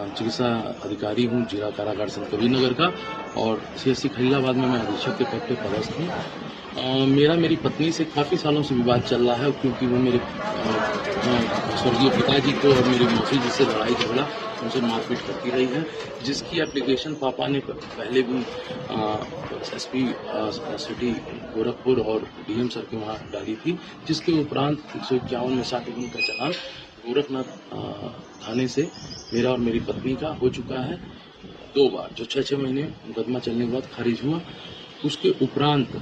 चिकित्सा अधिकारी हूँ जिला कारागार संत कबीरनगर का और सीएससी खलीलाबाद में मैं अधीक्षक के पद पे पदस्थ हूँ। मेरा मेरी पत्नी से काफ़ी सालों से विवाद चल रहा है क्योंकि वो मेरे स्वर्गीय पिताजी को और मेरी मौसी जी से लड़ाई झगड़ा उनसे मारपीट करती रही है, जिसकी एप्लीकेशन पापा ने पहले भी एसपी सिटी गोरखपुर और डीएम सर के वहाँ डाली थी, जिसके उपरांत 151 में 60 गुना का चालान गोरखनाथ थाने से मेरा और मेरी पत्नी का हो चुका है 2 बार, जो 6 महीने मुकदमा चलने के बाद खारिज हुआ। उसके उपरांत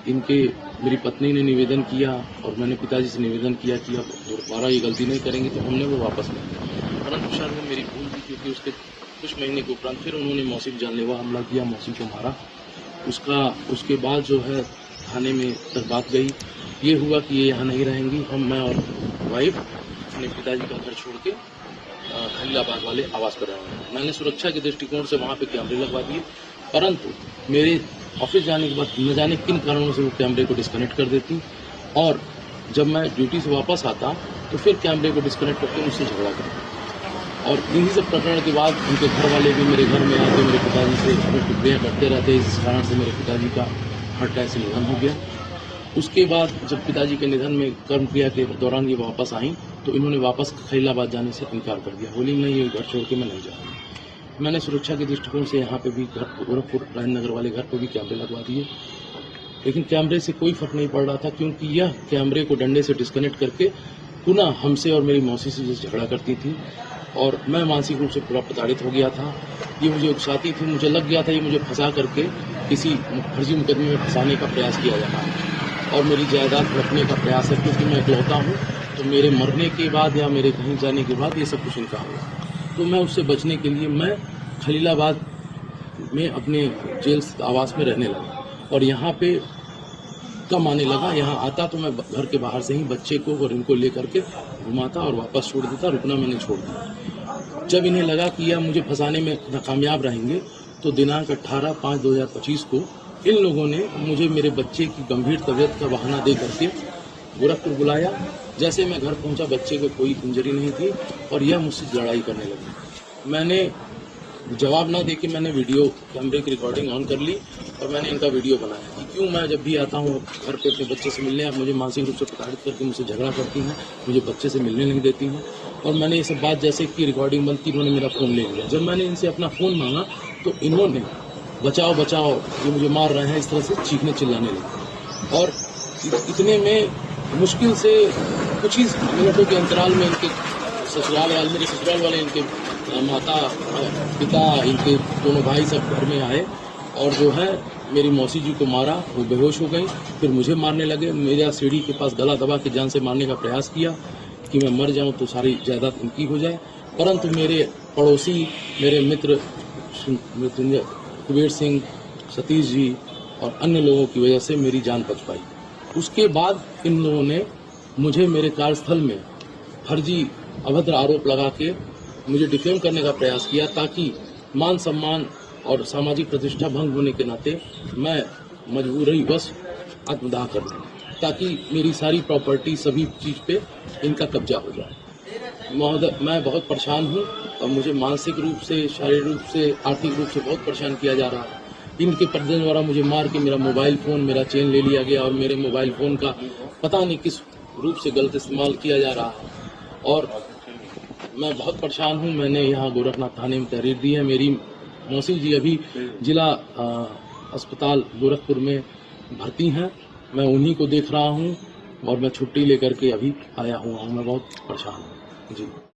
इनके मेरी पत्नी ने निवेदन किया और मैंने पिताजी से निवेदन किया कि अब दोबारा ये गलती नहीं करेंगे, तो हमने वो वापस ले लिया। परंतु शायद में मेरी भूल थी क्योंकि उसके कुछ महीने के उपरांत फिर उन्होंने मौसी को जानलेवा हमला किया, मौसी को मारा। उसके बाद जो है थाने में तक बात गई, ये हुआ कि ये यहाँ नहीं रहेंगी। मैं और वाइफ अपने पिताजी का घर छोड़ के खलीलाबाद वाले आवास पर रहेंगे। मैंने सुरक्षा के दृष्टिकोण से वहाँ पे कैमरे लगवा दिए, परंतु मेरे ऑफिस जाने के बाद न जाने किन कारणों से वो कैमरे को डिस्कनेक्ट कर देती और जब मैं ड्यूटी से वापस आता तो फिर कैमरे को डिस्कनेक्ट करके मुझसे झगड़ा करती। और इन्हीं सब प्रकरण के बाद उनके घर वाले भी मेरे घर में आके मेरे पिताजी से टिप्पणियाँ करते रहते, इस कारण से मेरे पिताजी का हार्ट अटैक से निधन हो गया। उसके बाद जब पिताजी के निधन में कर्म क्रिया के दौरान ये वापस आई तो इन्होंने वापस खलीलाबाद जाने से इनकार कर दिया, बोली नहीं, ये घर छोड़ के मैं नहीं जाऊँगी। मैंने सुरक्षा के दृष्टिकोण से यहाँ पे भी गोरखपुर राजनगर वाले घर पे भी कैमरे लगवा दिए, लेकिन कैमरे से कोई फर्क नहीं पड़ रहा था क्योंकि यह कैमरे को डंडे से डिस्कनेक्ट करके पुनः हमसे और मेरी मौसी से झगड़ा करती थी और मैं मानसिक रूप से पूरा प्रताड़ित हो गया था। ये मुझे उकसाती थी, मुझे लग गया था ये मुझे फंसा करके किसी फर्जी मुकदमे में फंसाने का प्रयास किया जा रहा है और मेरी जायदाद हड़पने का प्रयास है, क्योंकि मैं इकलौता हूँ। तो मेरे मरने के बाद या मेरे कहीं जाने के बाद ये सब कुछ इनका होगा। तो मैं उससे बचने के लिए मैं खलीलाबाद में अपने जेल आवास में रहने लगा और यहाँ पे कम आने लगा। यहाँ आता तो मैं घर के बाहर से ही बच्चे को और इनको लेकर के घुमाता और वापस छोड़ देता, रुकना मैंने छोड़ दिया। जब इन्हें लगा कि यह मुझे फंसाने में नाकामयाब रहेंगे तो दिनांक 18/5/2025 को इन लोगों ने मुझे मेरे बच्चे की गंभीर तबीयत का बहाना दे करके गोरखपुर बुलाया। जैसे मैं घर पहुंचा बच्चे को कोई इंजरी नहीं थी और यह मुझसे लड़ाई करने लगी। मैंने जवाब ना देके मैंने वीडियो कैमरे की रिकॉर्डिंग ऑन कर ली और मैंने इनका वीडियो बनाया कि क्यों मैं जब भी आता हूँ घर पे अपने बच्चे से मिलने, आप मुझे मानसिक रूप से प्रताड़ित करके मुझसे झगड़ा करती हैं, मुझे बच्चे से मिलने नहीं देती हैं। और मैंने ये सब बात जैसे कि रिकॉर्डिंग बनती, इन्होंने मेरा फ़ोन ले लिया। जब मैंने इनसे अपना फ़ोन मांगा तो इन्होंने बचाओ बचाओ, ये मुझे मार रहे हैं, इस तरह से चीखने चिल्लाने लगे। और इतने में मुश्किल से कुछ ही मिनटों के अंतराल में इनके मेरे ससुराल वाले, इनके माता पिता, इनके दोनों भाई सब घर में आए और जो है मेरी मौसी जी को मारा, वो बेहोश हो गई। फिर मुझे मारने लगे, मेरा सीढ़ी के पास गला दबा के जान से मारने का प्रयास किया कि मैं मर जाऊं तो सारी जायदाद इनकी हो जाए। परंतु मेरे पड़ोसी, मेरे मित्र कुबेर सिंह, सतीश जी और अन्य लोगों की वजह से मेरी जान बच पाई। उसके बाद इन लोगों ने मुझे मेरे कार्यस्थल में फर्जी अभद्र आरोप लगा के मुझे डिफेम करने का प्रयास किया, ताकि मान सम्मान और सामाजिक प्रतिष्ठा भंग होने के नाते मैं मजबूरीवश आत्मदाह कर दूं, ताकि मेरी सारी प्रॉपर्टी सभी चीज़ पे इनका कब्जा हो जाए। महोदय, मैं बहुत परेशान हूँ और मुझे मानसिक रूप से, शारीरिक रूप से, आर्थिक रूप से बहुत परेशान किया जा रहा है। इनके पर्दे द्वारा मुझे मार के मेरा मोबाइल फ़ोन, मेरा चेन ले लिया गया और मेरे मोबाइल फ़ोन का पता नहीं किस रूप से गलत इस्तेमाल किया जा रहा है और मैं बहुत परेशान हूँ। मैंने यहाँ गोरखनाथ थाने में तहरीर दी है। मेरी मौसी जी अभी जिला अस्पताल गोरखपुर में भर्ती हैं, मैं उन्हीं को देख रहा हूँ और मैं छुट्टी लेकर के अभी आया हुआ हूँ। मैं बहुत परेशान हूँ जी।